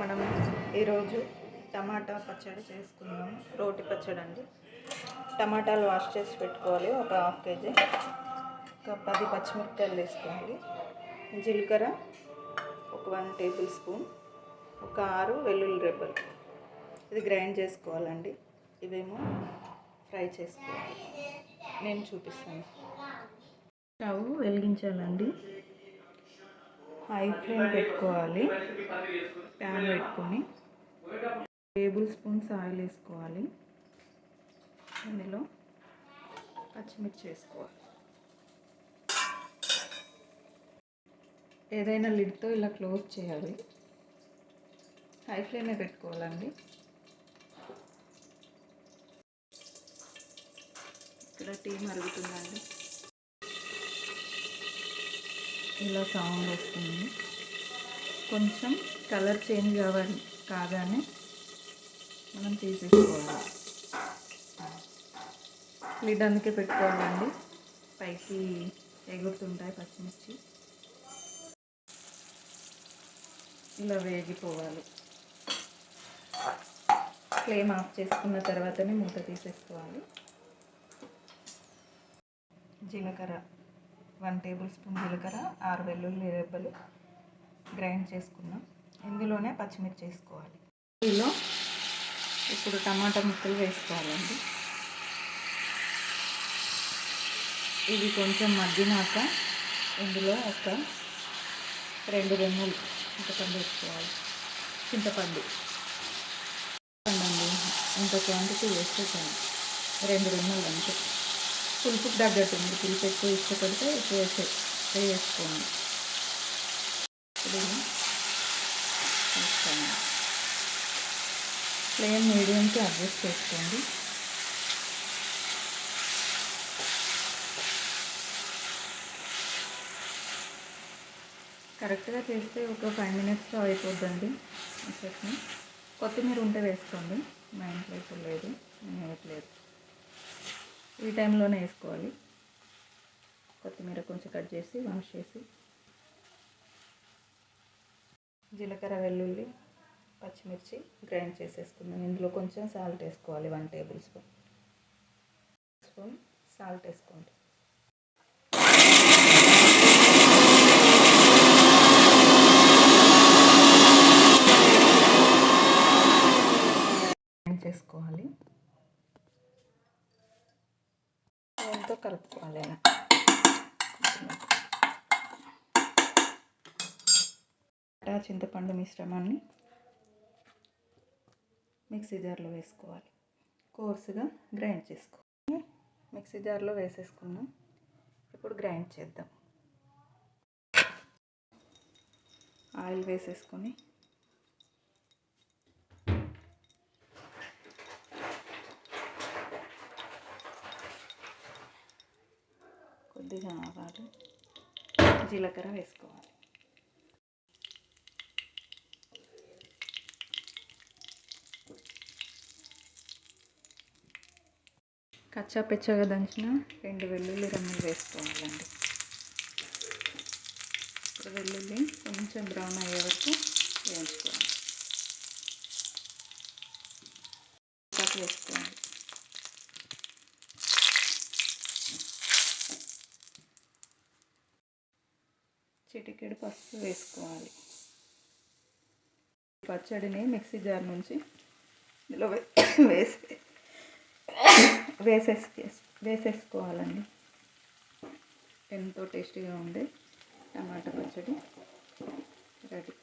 మనం ఈరోజు టమాటా పచ్చడి చేసుకుందాం. రోటి పచ్చడి అండి. టమాటాలు వాష్ చేసి పెట్టుకోవాలి. ఒక హాఫ్ కేజీ. ఒక 10 పచ్చిమిరపకాయలు వేసుకోవాలి. జీలకర్ర ఒక 1 టేబుల్ స్పూన్. ఒక 6 వెల్లుల్లి రెబ్బలు. ఇది గ్రైండ్ చేసుకోవాలండి. ఇవేమో ఫ్రై చేసుకోవాలి. నేను చూపిస్తాను. స్టవ్ వెలిగించాలండి. హై ఫ్లేమ్ పెట్టుకోవాలి. ప్యాన్ పెట్టుకొని టేబుల్ స్పూన్స్ ఆయిల్ వేసుకోవాలి. ఇందులో పచ్చిమిర్చి వేసుకోవాలి. ఏదైనా లిడ్తో ఇలా క్లోజ్ చేయాలి. హై ఫ్లేమే పెట్టుకోవాలండి. ఇక్కడ టీ మరుగుతుందండి. ఇలా సౌండ్ వస్తుంది. కొంచెం కలర్ చేంజ్ కాగానే మనం తీసేసుకోవాలి. లిడ్ అందుకే పెట్టుకోవాలండి. పైకి ఎగురుతుంటాయి పచ్చిమిర్చి. ఇలా వేగిపోవాలి. ఫ్లేమ్ ఆఫ్ చేసుకున్న తర్వాతనే మూత తీసేసుకోవాలి. జీలకర్ర 1 టేబుల్ స్పూన్ జీలకర్ర, 6 వెల్లుల్లి రెబ్బలు గ్రైండ్ చేసుకున్నాం. ఇందులోనే పచ్చిమిర్చి వేసుకోవాలి. ఇందులో ఇప్పుడు టమాటా ముక్కలు వేసుకోవాలండి. ఇది కొంచెం మగ్గినాక ఇందులో ఒక 2 రెమ్మలు చింతపండు వేసుకోవాలి. చింతపండు అండి, ఇంత క్వాంటిటీ వేస్తే చాలు. 2 రెమ్మలు అంతే. పులుపుకి తగ్గట్టు ఉంది. పులుపు ఎక్కువ ఇష్టపడితే వేసుకోండి. ఫ్లేమ్ మీడియంకి అడ్జస్ట్ చేసుకోండి. కరెక్ట్గా చేస్తే ఒక 5 మినిట్స్లో అయిపోద్దండి. చట్నీ కొత్తిమీర ఉంటే వేసుకోండి. మా ఇంట్లో ఇప్పుడు లేదు, నేను వేయట్లేదు. ఈ టైంలోనే వేసుకోవాలి. కొత్తిమీర కొంచెం కట్ చేసి వాష్ చేసి. జీలకర్ర, వెల్లుల్లి, పచ్చిమిర్చి గ్రైండ్ చేసేసుకుందాం. ఇందులో కొంచెం సాల్ట్ వేసుకోవాలి. 1 టేబుల్ స్పూన్ సాల్ట్ వేసుకోండి. చేసుకోవాలి. ఎంతో కలుపుకోవాలి. చింతపండు మిశ్రమాన్ని మిక్సీ జార్లో వేసుకోవాలి. కోర్సుగా గ్రైండ్ చేసుకోవాలి. మిక్సీ జార్లో వేసేసుకున్నాం. ఇప్పుడు గ్రైండ్ చేద్దాం. ఆయిల్ వేసేసుకొని కొద్దిగా ఆవాలు, జీలకర్ర వేసుకోవాలి. కచ్చా పిచ్చగా దంచిన 2 వెల్లుల్లి రెమ్మలు వేసుకోవాలండి. ఇప్పుడు వెల్లుల్లి కొంచెం బ్రౌన్ అయ్యే వరకు వేయించుకోవాలి. వేసుకోవాలి. చిటికెడు పసుపు వేసుకోవాలి. పచ్చడిని మిక్సీ జార్ నుంచి ఇందులో వేసేసుకోవాలండి. ఎంతో టేస్టీగా ఉండే టమాటా పచ్చడి రెడీ.